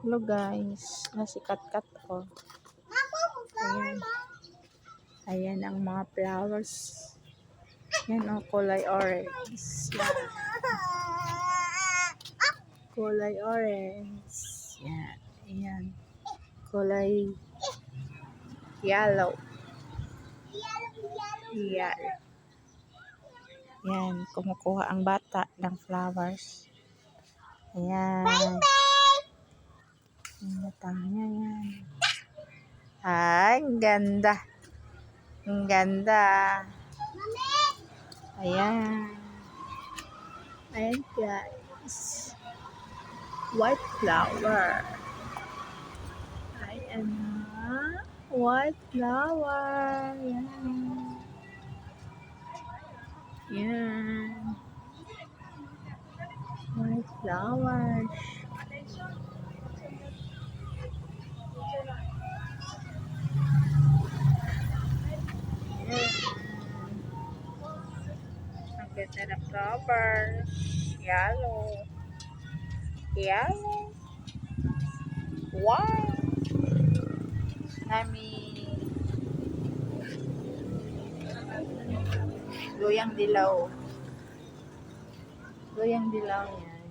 Hello guys, nasikat-kat ko. Ayan. Ayan ang mga flowers. Yan o, kulay orange. Yan. Kulay orange. Yan. Ayan. Kulay yellow. Yan. Yan. Kumukuha ang bata ng flowers. Ayan. Ang batang niya yan. Ay, ang ganda. Ang ganda. Ayan. Ayan guys. White flower. Ayan na. White flower. Ayan. Ayan. White flowers. Ang ganda na flowers. Yellow. Yellow. Wow. Nami. Luyang dilaw. Luyang dilaw yan.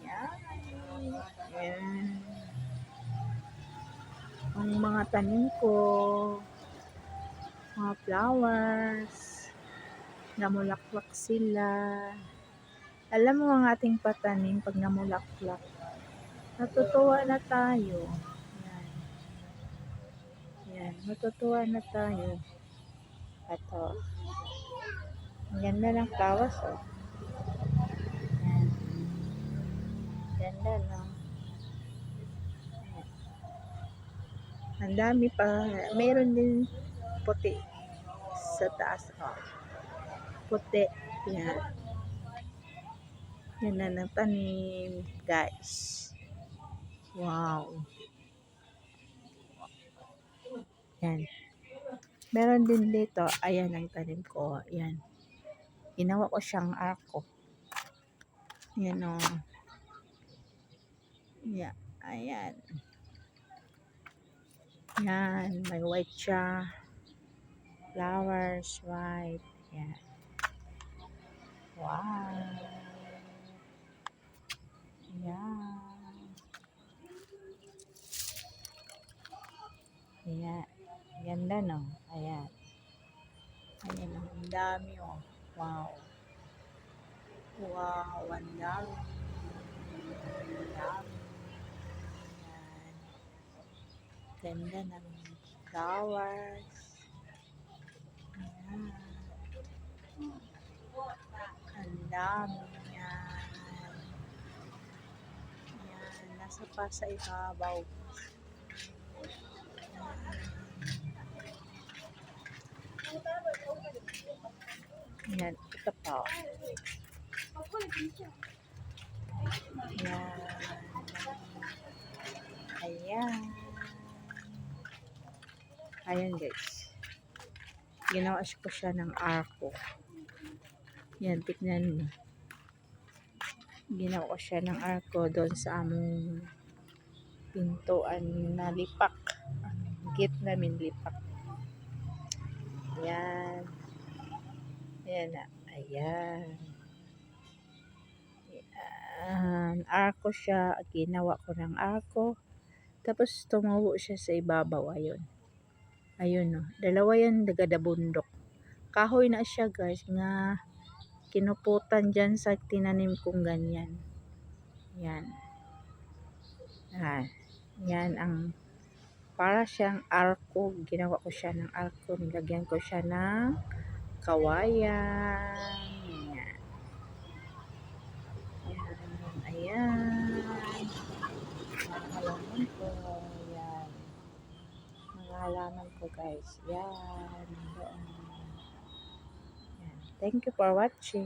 Yan. Yan. Ang mga tanim ko. Mga flowers. Namulaklak sila. Alam mo ang ating patanim pag namulaklak. Natutuwa na tayo. Yan. Yan. Natutuwa na tayo. Ito. Ang ganda ng flowers. Oh. Yan. Ganda lang. Ang dami pa. Mayroon din puti sa taas. Oh. Puti. Yan. Yan na ng tanim, guys. Wow. Yan. Meron din dito. Ayan ang tanim ko. Yan. Ginawa ko siyang arko. Yan o. Yan. Ayan. Yan. May white siya. Flowers, white. Yan. Wow. Yan. Ayan. Ganda no. Ayan. Ayan o. Ang dami o. Wow. Wow. Ang dami. Ang dami. Ayan. Ganda ng flowers. Ayan. Ang dami yan. Ayan. Nasa pa sa ibabaw. Ayan. Ito pa. Ayan. Ayan. Ayan guys. Ginawa ko siya ng arko. Yan, tignan mo. Ginawa ko siya ng arko doon sa among pintuan na lipak. Ang gate namin lipak. Ayan. Ayan na. Ayan. Ayan. Arko siya. Ginawa ko ng arko. Tapos tumubo siya sa ibabaw. Ayun. Ayun no. Dalawa yan daga bundok. Kahoy na siya guys. Nga kinuputan dyan sa tinanim kong ganyan. Yan. Yan ang para siyang arko. Ginawa ko siya ng arko. Nilagyan ko siya ng kawayan. Yan. Ayan. Mga halaman ko. Yan. Mga halaman ko guys. Yan. Yan. Thank you for watching.